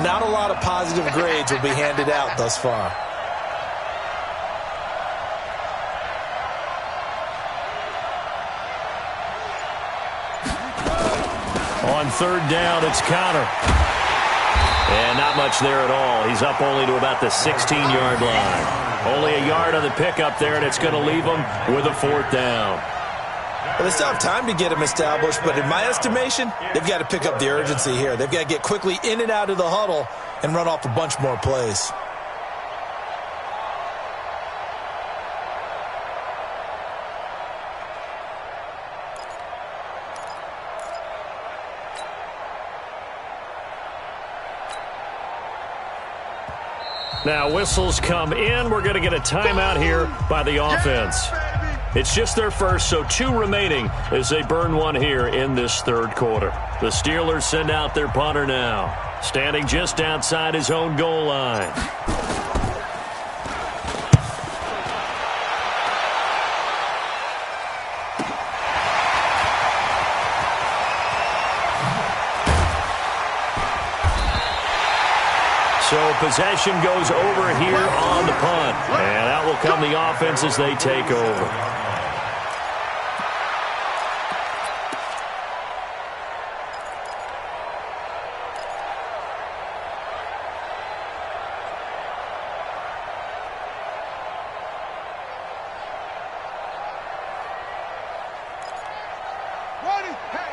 Not a lot of positive grades will be handed out thus far.
On 3rd down, it's Connor. And not much there at all. He's up only to about the 16-yard line. Only a yard on the pickup there, and it's going to leave him with a 4th down.
Well, they still have time to get him established, but in my estimation, they've got to pick up the urgency here. They've got to get quickly in and out of the huddle and run off a bunch more plays.
Now whistles come in. We're going to get a timeout here by the offense. It's just their first, so 2 remaining as they burn one here in this 3rd quarter. The Steelers send out their punter now, standing just outside his own goal line. So possession goes over here on the punt. And out will come the offense as they take over.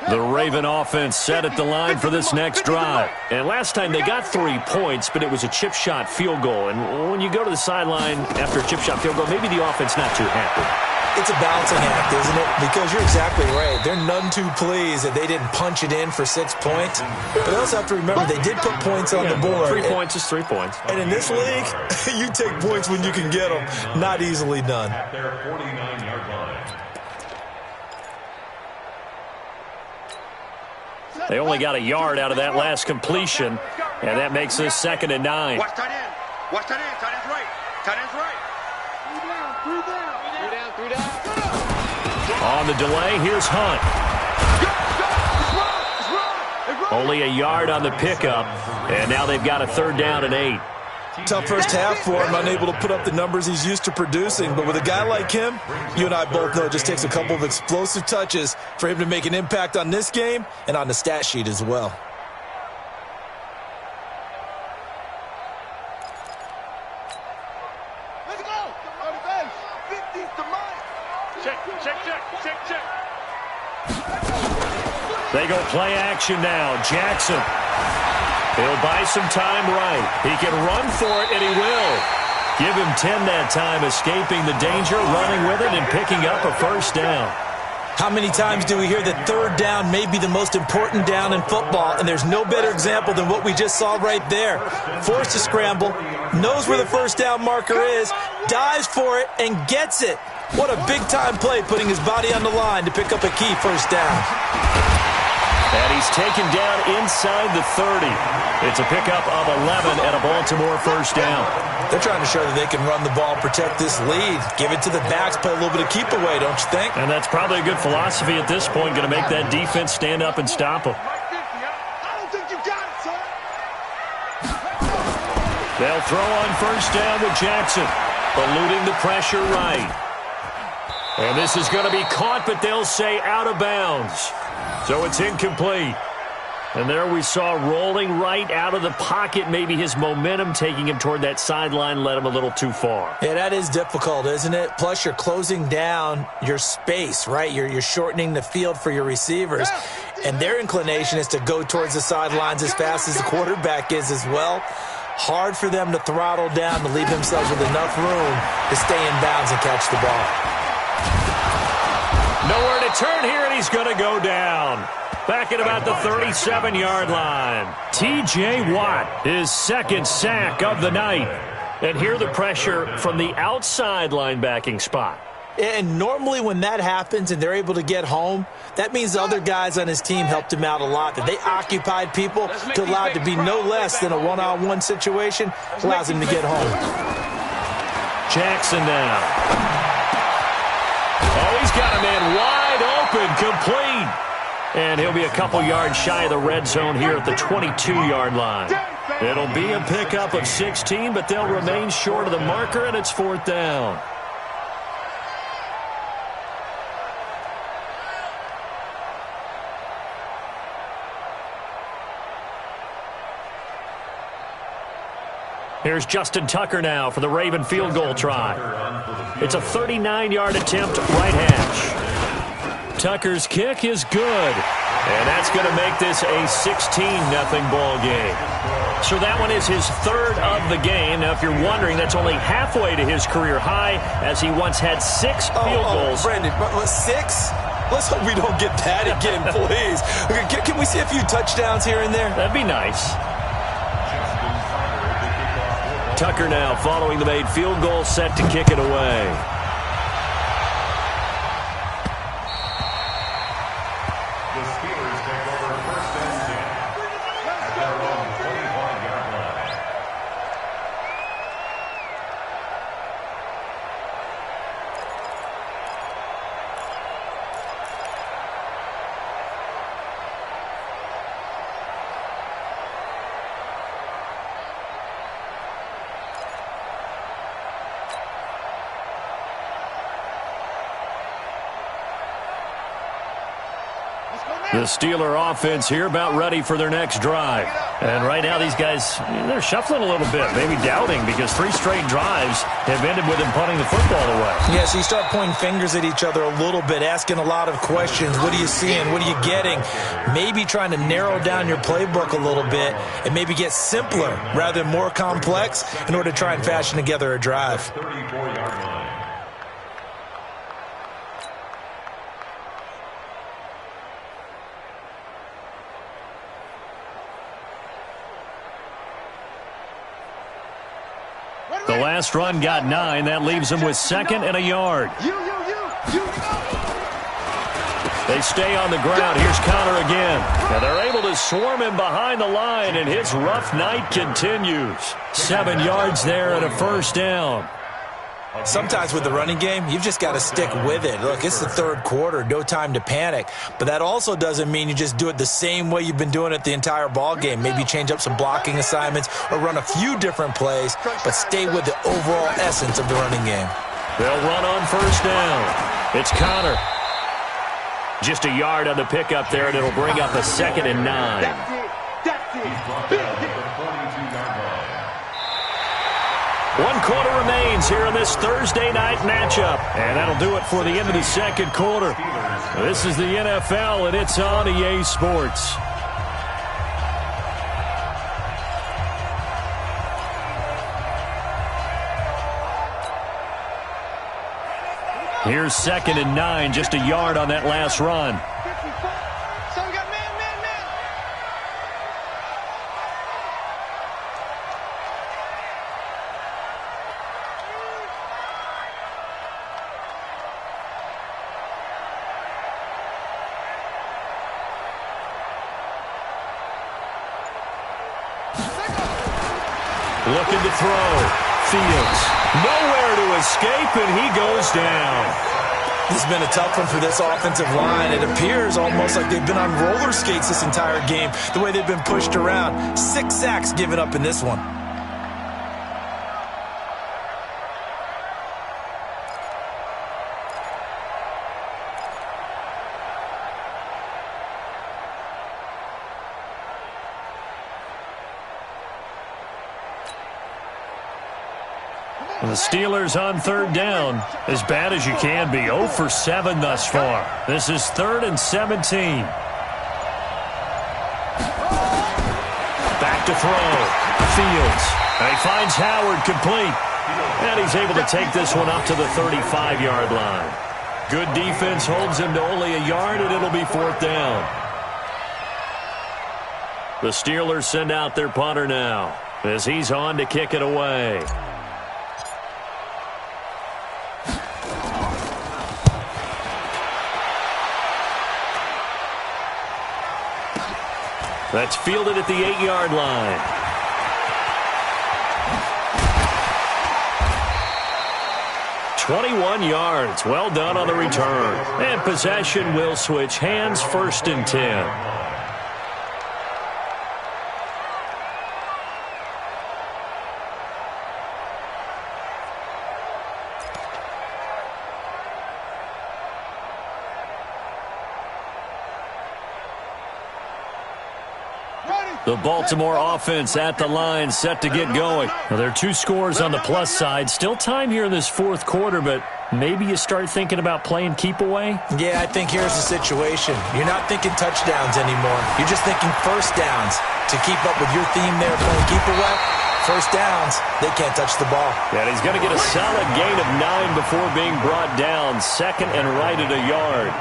The Raven offense set at the line for this next drive. And last time they got 3 points, but it was a chip shot field goal. And when you go to the sideline after a chip shot field goal, maybe the offense not too happy.
It's a balancing act, isn't it? Because you're exactly right. They're none too pleased that they didn't punch it in for 6 points. But they also have to remember they did put points on the board.
3 points is 3 points.
And in this league, you take points when you can get them. Not easily done.
At their 49-yard line.
They only got a yard out of that last completion, and that makes this 2nd and 9.
Watch tight end. Watch tight end. Tight end's right. Tight end's right. 3 down.
On the delay, here's Hunt. Only a yard on the pickup, and now they've got a 3rd down and 8.
Tough first half for him, unable to put up the numbers he's used to producing. But with a guy like him, you and I both know it just takes a couple of explosive touches for him to make an impact on this game and on the stat sheet as well.
Let's go. Check.
They go play action now. Jackson. He'll buy some time right. He can run for it, and he will. Give him 10 that time, escaping the danger, running with it, and picking up a 1st down.
How many times do we hear that third down may be the most important down in football, and there's no better example than what we just saw right there. Forced to scramble, knows where the first down marker is, dives for it, and gets it. What a big-time play, putting his body on the line to pick up a key first down.
And he's taken down inside the 30. It's a pickup of 11 and a Baltimore first down.
They're trying to show that they can run the ball, protect this lead, give it to the backs, play a little bit of keep away, don't you think?
And that's probably a good philosophy at this point, going to make that defense stand up and stop them.
I don't think you got it, son.
They'll throw on first down with Jackson, eluding the pressure right. And this is going to be caught, but they'll say out of bounds. So it's incomplete. And there we saw rolling right out of the pocket. Maybe his momentum taking him toward that sideline led him a little too far.
Yeah, that is difficult, isn't it? Plus, you're closing down your space, right? You're shortening the field for your receivers. And their inclination is to go towards the sidelines as fast as the quarterback is as well. Hard for them to throttle down to leave themselves with enough room to stay in bounds and catch the ball.
Nowhere to turn here, and he's going to go down. Back at about the 37-yard line. T.J. Watt, his second sack of the night. And here the pressure from the outside linebacking spot.
And normally when that happens and they're able to get home, that means the other guys on his team helped him out a lot. That they occupied people to allow it to be no less than a one-on-one situation, allows him to get home.
Jackson now. Oh, he's got a man wide open, complete. And he'll be a couple yards shy of the red zone here at the 22-yard line. It'll be a pickup of 16, but they'll remain short of the marker, and it's fourth down. Here's Justin Tucker now for the Raven field goal try. It's a 39-yard attempt, right hash. Tucker's kick is good, and that's going to make this a 16-0 ball game. So that one is his third of the game. Now, if you're wondering, that's only halfway to his career high, as he once had 6 field goals.
Brandon, 6? Let's hope we don't get that again, please. Can we see a few touchdowns here and there?
That'd be nice. Tucker now following the made field goal, set to kick it away. The Steeler offense here about ready for their next drive. And right now these guys, they're shuffling a little bit, maybe doubting, because 3 straight drives have ended with them punting the football away.
Yeah, so you start pointing fingers at each other a little bit, asking a lot of questions. What are you seeing? What are you getting? Maybe trying to narrow down your playbook a little bit and maybe get simpler rather than more complex in order to try and fashion together a drive.
34-yard line.
The last run got 9. That leaves him with 2nd and a yard. They stay on the ground. Here's Connor again. And they're able to swarm him behind the line, and his rough night continues. 7 yards there and a first down.
Sometimes with the running game, you've just got to stick with it. Look, it's the third quarter, no time to panic. But that also doesn't mean you just do it the same way you've been doing it the entire ball game. Maybe change up some blocking assignments or run a few different plays, but stay with the overall essence of the running game.
They'll run on first down. It's Connor. Just a yard on the pickup there, and it'll bring up a 2nd and 9. One quarter remains here in this Thursday night matchup. And that'll do it for the end of the second quarter. This is the NFL, and it's on EA Sports. Here's 2nd and 9, just a yard on that last run.
So we got man.
Looking to throw. Fields. Nowhere to escape, and he goes down.
This has been a tough one for this offensive line. It appears almost like they've been on roller skates this entire game, the way they've been pushed around. 6 sacks given up in this one.
The Steelers on 3rd down, as bad as you can be. 0 for 7 thus far. This is 3rd and 17. Back to throw. Fields. And he finds Howard complete. And he's able to take this one up to the 35-yard line. Good defense holds him to only a yard, and it'll be 4th down. The Steelers send out their punter now, as he's on to kick it away. That's fielded at the 8-yard line. "21 yards. Well done on the return. And possession will switch hands, 1st and 10. The Baltimore offense at the line, set to get going. Well, there are 2 scores on the plus side. Still time here in this 4th quarter, but maybe you start thinking about playing keep away?
Yeah, I think here's the situation. You're not thinking touchdowns anymore. You're just thinking 1st downs. To keep up with your theme there, playing keep away, 1st downs, they can't touch the ball.
And he's going to get a solid gain of 9 before being brought down. 2nd and right at a yard.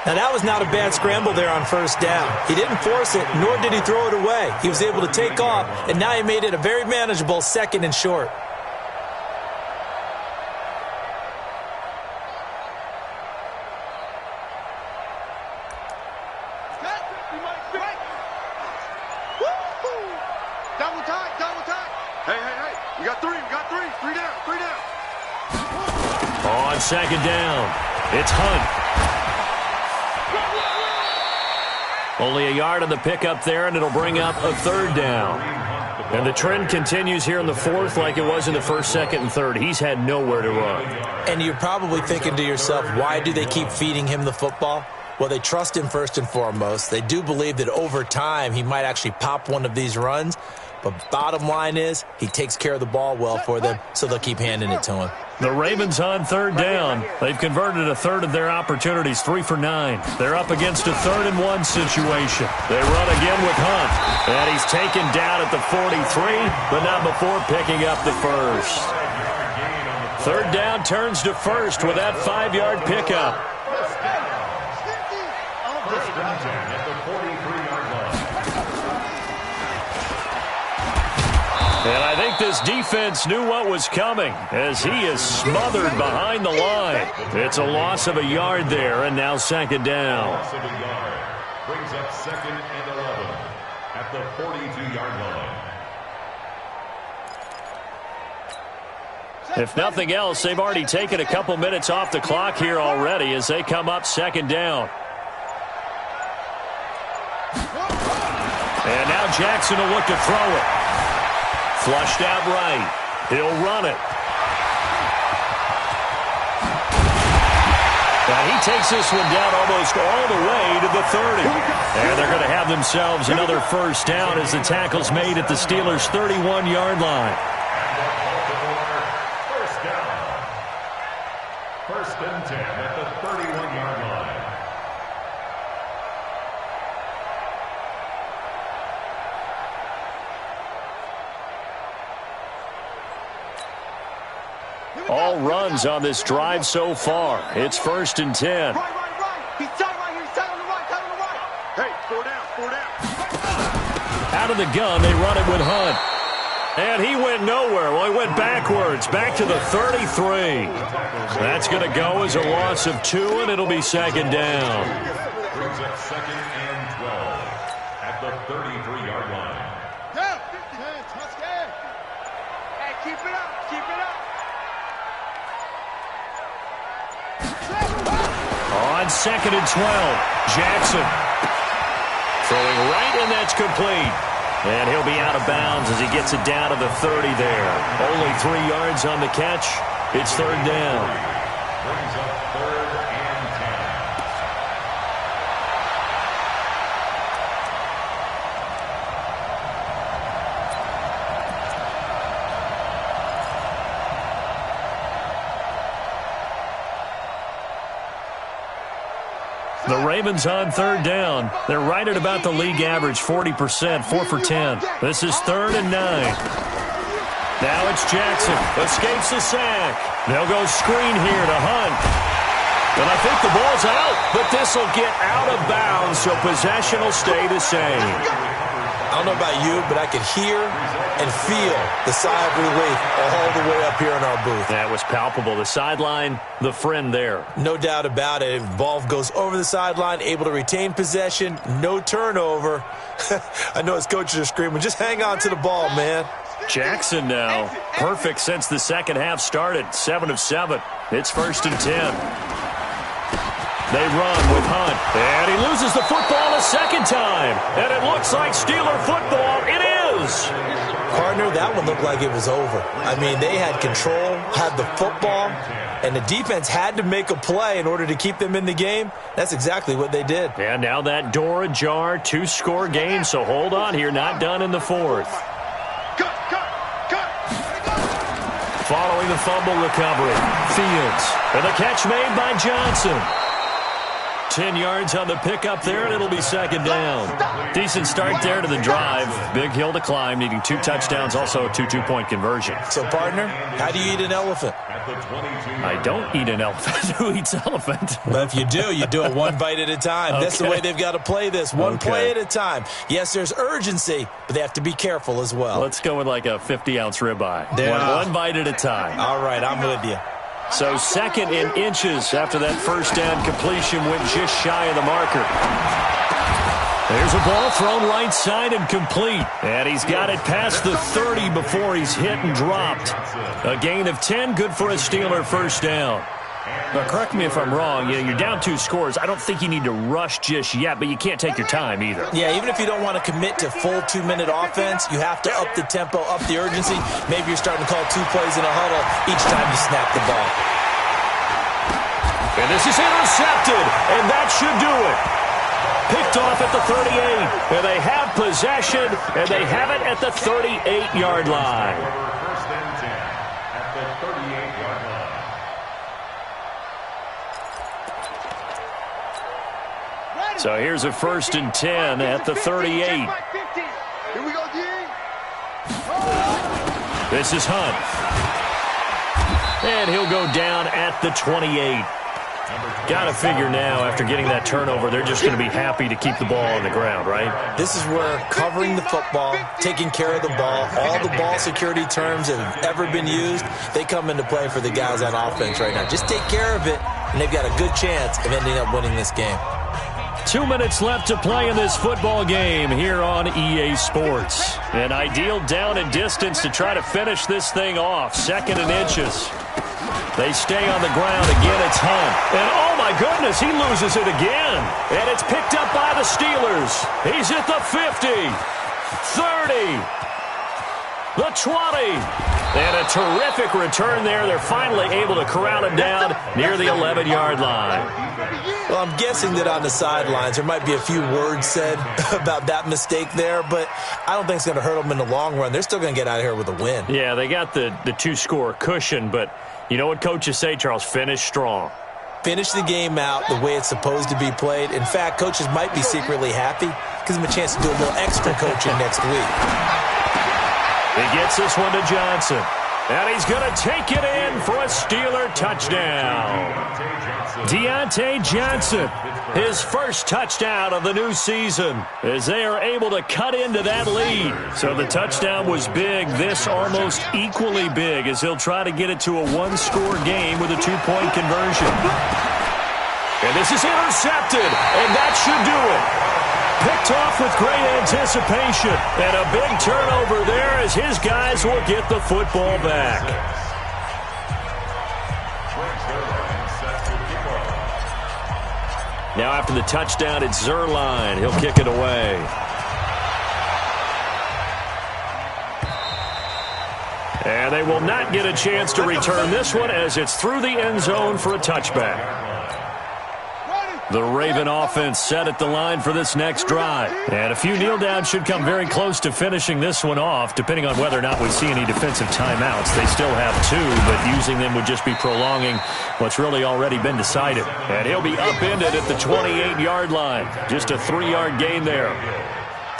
Now, that was not a bad scramble there on 1st down. He didn't force it, nor did he throw it away. He was able to take off, and now he made it a very manageable 2nd and short.
Double time. Hey. We got 3. 3 down.
On 2nd down, it's Hunt. Only a yard on the pickup there, and it'll bring up a 3rd down. And the trend continues here in the 4th like it was in the 1st, 2nd, and 3rd. He's had nowhere to run.
And you're probably thinking to yourself, why do they keep feeding him the football? Well, they trust him first and foremost. They do believe that over time he might actually pop one of these runs. But bottom line is he takes care of the ball well for them, so they'll keep handing it to him.
The Ravens on 3rd down. They've converted a 1/3 of their opportunities, 3 for 9. They're up against a 3rd and 1 situation. They run again with Hunt. And he's taken down at the 43, but not before picking up the 1st. 3rd down turns to 1st with that 5-yard pickup.
First and 10 at the 43-yard line.
And I think this defense knew what was coming as he is smothered behind the line. It's a loss of a yard there, and now 2nd down.
Loss of a yard brings up 2nd and 11 at the 42-yard line.
If nothing else, they've already taken a couple minutes off the clock here already as they come up 2nd down. And now Jackson will look to throw it. Flushed out right. He'll run it. And he takes this one down almost all the way to the 30. And they're going to have themselves another 1st down as the tackle's made at the Steelers' 31-yard line.
First down. 1st and 10 at the 31-yard line.
All runs on this drive so far. It's 1st and 10.
Right. He's tight right here. He's tight on the right. Hey, 4 down.
Out of the gun, they run it with Hunt. And he went nowhere. Well, he went backwards, back to the 33. That's going to go as a loss of 2, and it'll be 2nd down.
Brings up 2nd and 12 at the 33-yard line.
Down. Touchdown. Hey, keep it up.
On 2nd and 12, Jackson throwing right, and that's complete. And he'll be out of bounds as he gets it down to the 30 there. Only 3 yards on the catch. It's 3rd down.
Brings up 3rd and
10. The Ravens on 3rd down. They're right at about the league average, 40%, 4 for 10. This is 3rd and 9. Now it's Jackson. Escapes the sack. They'll go screen here to Hunt. And I think the ball's out, but this will get out of bounds, so possession will stay the same.
I don't know about you, but I could hear and feel the sigh of relief all the way up here in our booth.
That was palpable. The sideline, the friend there.
No doubt about it. If the ball goes over the sideline, able to retain possession, no turnover. I know his coaches are screaming, just hang on to the ball, man.
Jackson now, perfect since the second half started, 7 of 7. It's 1st and 10. They run with Hunt, and he loses the football a second time. And it looks like Steeler football. It is.
Partner, that one looked like it was over. I mean, they had control, had the football, and the defense had to make a play in order to keep them in the game. That's exactly what they did.
And now that door ajar, 2-score game, so hold on here, not done in the 4th. Following the fumble recovery, Fields. And the catch made by Johnson. 10 yards on the pickup there, and it'll be 2nd down. Decent start there to the drive. Big hill to climb, needing 2 touchdowns, also a 2 two-point conversion.
So, partner, how do you eat an elephant?
I don't eat an elephant. Who eats elephant?
But if you do it 1 bite at a time.
Okay.
That's the way they've got to play this, one play at a time. Yes, there's urgency, but they have to be careful as well.
Let's go with like a 50-ounce ribeye. One bite at a time.
All right, I'm with you.
So 2nd and inches after that 1st down completion went just shy of the marker. There's a ball thrown right side and complete. And he's got it past the 30 before he's hit and dropped. A gain of 10, good for a Steeler 1st down. Now, correct me if I'm wrong. You're down 2 scores. I don't think you need to rush just yet, but you can't take your time either.
Yeah, even if you don't want to commit to full 2-minute offense, you have to up the tempo, up the urgency. Maybe you're starting to call 2 plays in a huddle each time you snap the ball.
And this is intercepted, and that should do it. Picked off at the 38, and they have possession, and they have it at the 38-yard line.
1st and 10 at the 38-yard line.
So here's a 1st and 10 at the 38.
Here we go, D.
This is Hunt. And he'll go down at the 28. Got to figure now, after getting that turnover, they're just going to be happy to keep the ball on the ground, right?
This is where covering the football, taking care of the ball, all the ball security terms that have ever been used, they come into play for the guys on offense right now. Just take care of it, and they've got a good chance of ending up winning this game.
2 minutes left to play in this football game here on EA Sports. An ideal down and distance to try to finish this thing off. 2nd and inches. They stay on the ground. Again, it's Hunt. And, oh, my goodness, he loses it again. And it's picked up by the Steelers. He's at the 50, 30, the 20. And a terrific return there. They're finally able to corral him down near the 11-yard line.
Well, I'm guessing that on the sidelines there might be a few words said about that mistake there, but I don't think it's going to hurt them in the long run. They're still going to get out of here with a win.
Yeah, they got the 2-score cushion, but you know what coaches say, Charles? Finish strong.
Finish the game out the way it's supposed to be played. In fact, coaches might be secretly happy. Gives them a chance to do a little extra coaching next week.
He gets this one to Johnson. And he's going to take it in for a Steeler touchdown. Deontay Johnson, his first touchdown of the new season, as they are able to cut into that lead. So the touchdown was big, this almost equally big, as he'll try to get it to a one-score game with a two-point conversion. And this is intercepted, and that should do it. Picked off with great anticipation, and a big turnover there as his guys will get the football back. Now after the touchdown, it's Zerline. He'll kick it away. And they will not get a chance to return this one as it's through the end zone for a touchback. The Raven offense set at the line for this next drive. And a few kneel downs should come very close to finishing this one off, depending on whether or not we see any defensive timeouts. They still have two, but using them would just be prolonging what's really already been decided. And he'll be upended at the 28-yard line. Just a 3-yard gain there.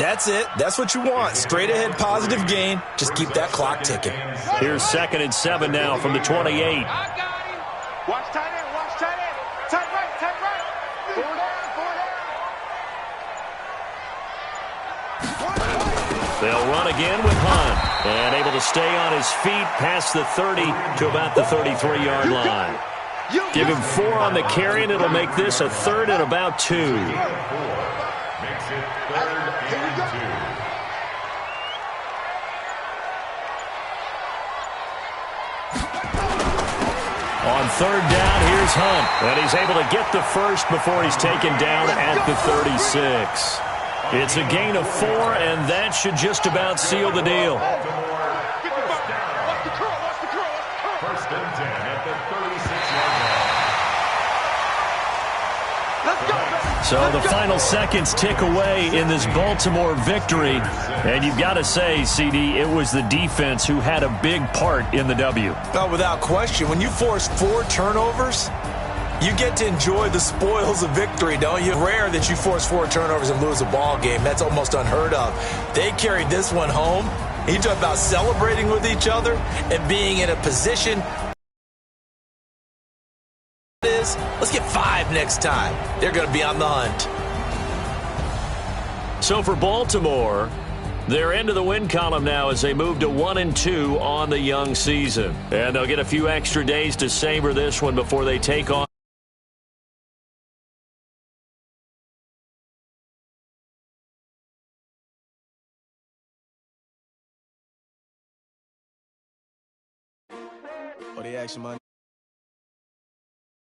That's it. That's what you want. Straight ahead positive gain. Just keep that clock ticking.
Here's 2nd and 7 now from the 28.
I got him. Watch tight end. Watch tight end. Tight right. Tight right. Four down.
They'll run again with Hunt. And able to stay on his feet past the 30 to about the 33-yard line. Give him 4 on the carry, and it'll make this a 3rd and about 2.
Makes it 3rd and 2.
On 3rd down, here's Hunt. And he's able to get the first before he's taken down at the 36. It's a gain of 4, and that should just about seal the deal.
First and 10 at the 36-yard line.
So the final seconds tick away in this Baltimore victory. And you've got to say, CD, it was the defense who had a big part in the W.
Oh, without question. When you force 4 turnovers, you get to enjoy the spoils of victory, don't you? Rare that you force 4 turnovers and lose a ball game. That's almost unheard of. They carried this one home. You talk about celebrating with each other and being in a position. Let's get 5 next time. They're going to be on the hunt.
So for Baltimore, they're into the win column now as they move to 1-2 on the young season. And they'll get a few extra days to savor this one before they take on.
Oh, the action, man.